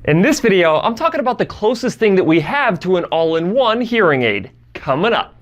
In this video, I'm talking about the closest thing that we have to an all-in-one hearing aid. Coming up.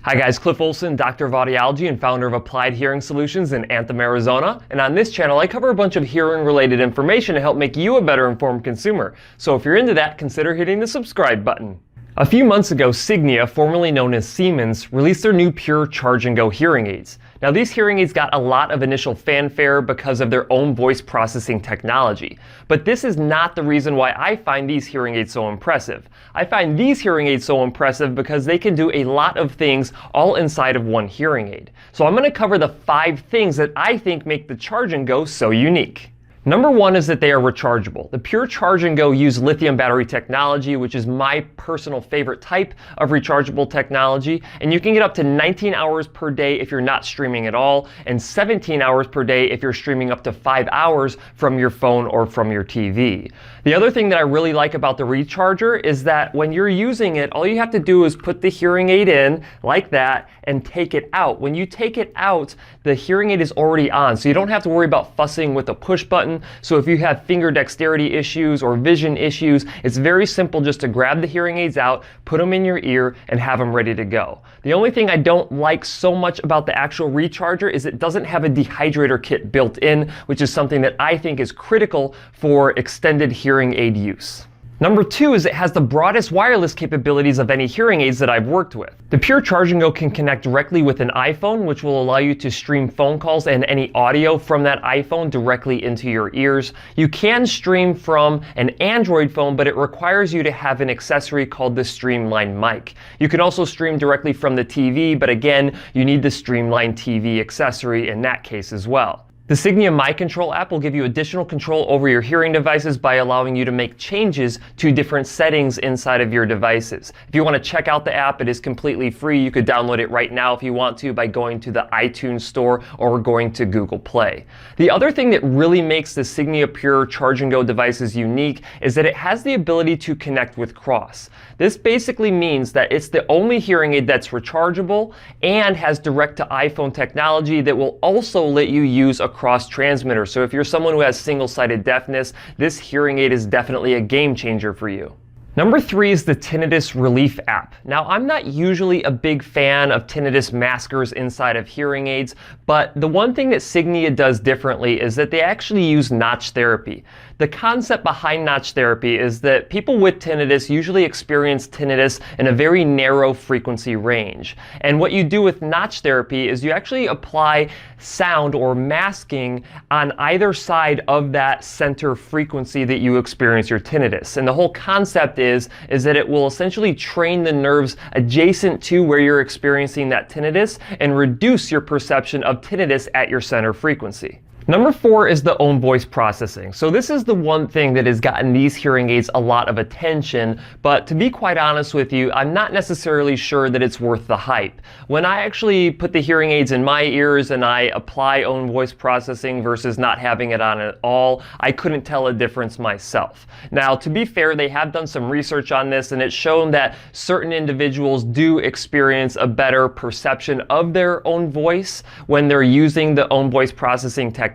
Hi guys, Cliff Olson, Doctor of Audiology and founder of Applied Hearing Solutions in Anthem, Arizona. And on this channel, I cover a bunch of hearing-related information to help make you a better informed consumer. So if you're into that, consider hitting the subscribe button. A few months ago, Signia, formerly known as Siemens, released their new Pure Charge Go hearing aids. Now these hearing aids got a lot of initial fanfare because of their own voice processing technology. But this is not the reason why I find these hearing aids so impressive. I find these hearing aids so impressive because they can do a lot of things all inside of one hearing aid. So I'm going to cover the 5 things that I think make the Charge Go so unique. Number 1 is that they are rechargeable. The Pure Charge Go use lithium battery technology, which is my personal favorite type of rechargeable technology, and you can get up to 19 hours per day if you're not streaming at all, and 17 hours per day if you're streaming up to 5 hours from your phone or from your TV. The other thing that I really like about the recharger is that when you're using it, all you have to do is put the hearing aid in like that and take it out. When you take it out, the hearing aid is already on, so you don't have to worry about fussing with a push button. So if you have finger dexterity issues or vision issues, it's very simple just to grab the hearing aids out, put them in your ear, and have them ready to go. The only thing I don't like so much about the actual recharger is it doesn't have a dehydrator kit built in, which is something that I think is critical for extended hearing aid use. Number 2 is it has the broadest wireless capabilities of any hearing aids that I've worked with. The Pure Charge Go can connect directly with an iPhone, which will allow you to stream phone calls and any audio from that iPhone directly into your ears. You can stream from an Android phone, but it requires you to have an accessory called the Streamline mic. You can also stream directly from the TV, but again, you need the Streamline TV accessory in that case as well. The Signia My Control app will give you additional control over your hearing devices by allowing you to make changes to different settings inside of your devices. If you want to check out the app, it is completely free. You could download it right now if you want to by going to the iTunes store or going to Google Play. The other thing that really makes the Signia Pure Charge Go devices unique is that it has the ability to connect with cross. This basically means that it's the only hearing aid that's rechargeable and has direct to iPhone technology that will also let you use a cross transmitter. So if you're someone who has single-sided deafness, this hearing aid is definitely a game changer for you. Number 3 is the Tinnitus Relief app. Now, I'm not usually a big fan of tinnitus maskers inside of hearing aids, but the one thing that Signia does differently is that they actually use notch therapy. The concept behind notch therapy is that people with tinnitus usually experience tinnitus in a very narrow frequency range. And what you do with notch therapy is you actually apply sound or masking on either side of that center frequency that you experience your tinnitus. And the whole concept is that it will essentially train the nerves adjacent to where you're experiencing that tinnitus and reduce your perception of tinnitus at your center frequency. Number 4 is the own voice processing. So this is the one thing that has gotten these hearing aids a lot of attention, but to be quite honest with you, I'm not necessarily sure that it's worth the hype. When I actually put the hearing aids in my ears and I apply own voice processing versus not having it on at all, I couldn't tell a difference myself. Now, to be fair, they have done some research on this and it's shown that certain individuals do experience a better perception of their own voice when they're using the own voice processing technology.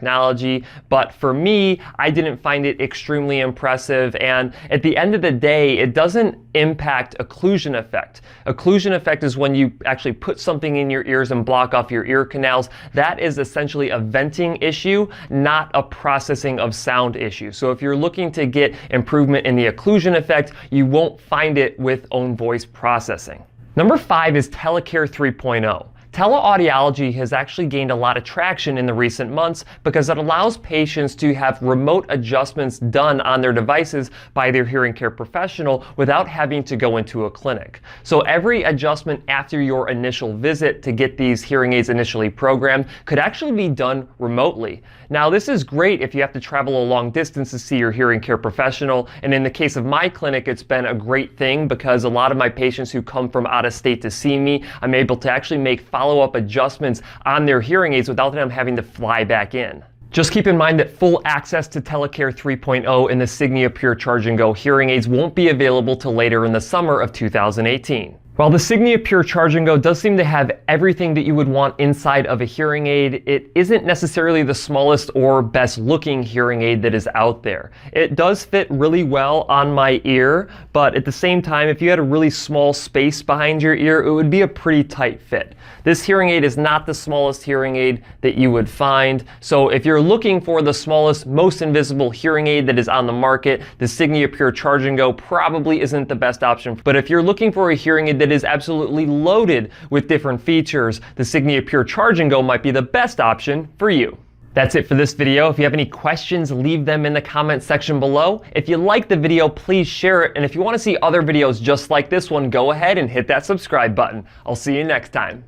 But for me, I didn't find it extremely impressive, and at the end of the day, it doesn't impact occlusion effect. Occlusion effect is when you actually put something in your ears and block off your ear canals. That is essentially a venting issue, not a processing of sound issue. So if you're looking to get improvement in the occlusion effect, you won't find it with own voice processing. Number 5 is Telecare 3.0. Teleaudiology has actually gained a lot of traction in the recent months because it allows patients to have remote adjustments done on their devices by their hearing care professional without having to go into a clinic. So every adjustment after your initial visit to get these hearing aids initially programmed could actually be done remotely. Now, this is great if you have to travel a long distance to see your hearing care professional, and in the case of my clinic, it's been a great thing because a lot of my patients who come from out of state to see me, I'm able to actually make follow-up adjustments on their hearing aids without them having to fly back in. Just keep in mind that full access to Telecare 3.0 and the Signia Pure Charge Go hearing aids won't be available till later in the summer of 2018. While the Signia Pure Charge Go does seem to have everything that you would want inside of a hearing aid, it isn't necessarily the smallest or best looking hearing aid that is out there. It does fit really well on my ear, but at the same time, if you had a really small space behind your ear, it would be a pretty tight fit. This hearing aid is not the smallest hearing aid that you would find, so if you're looking for the smallest, most invisible hearing aid that is on the market, the Signia Pure Charge Go probably isn't the best option. But if you're looking for a hearing aid that is absolutely loaded with different features, the Signia Pure Charge Go might be the best option for you. That's it for this video. If you have any questions, leave them in the comment section below. If you like the video, please share it. And if you want to see other videos just like this one, go ahead and hit that subscribe button. I'll see you next time.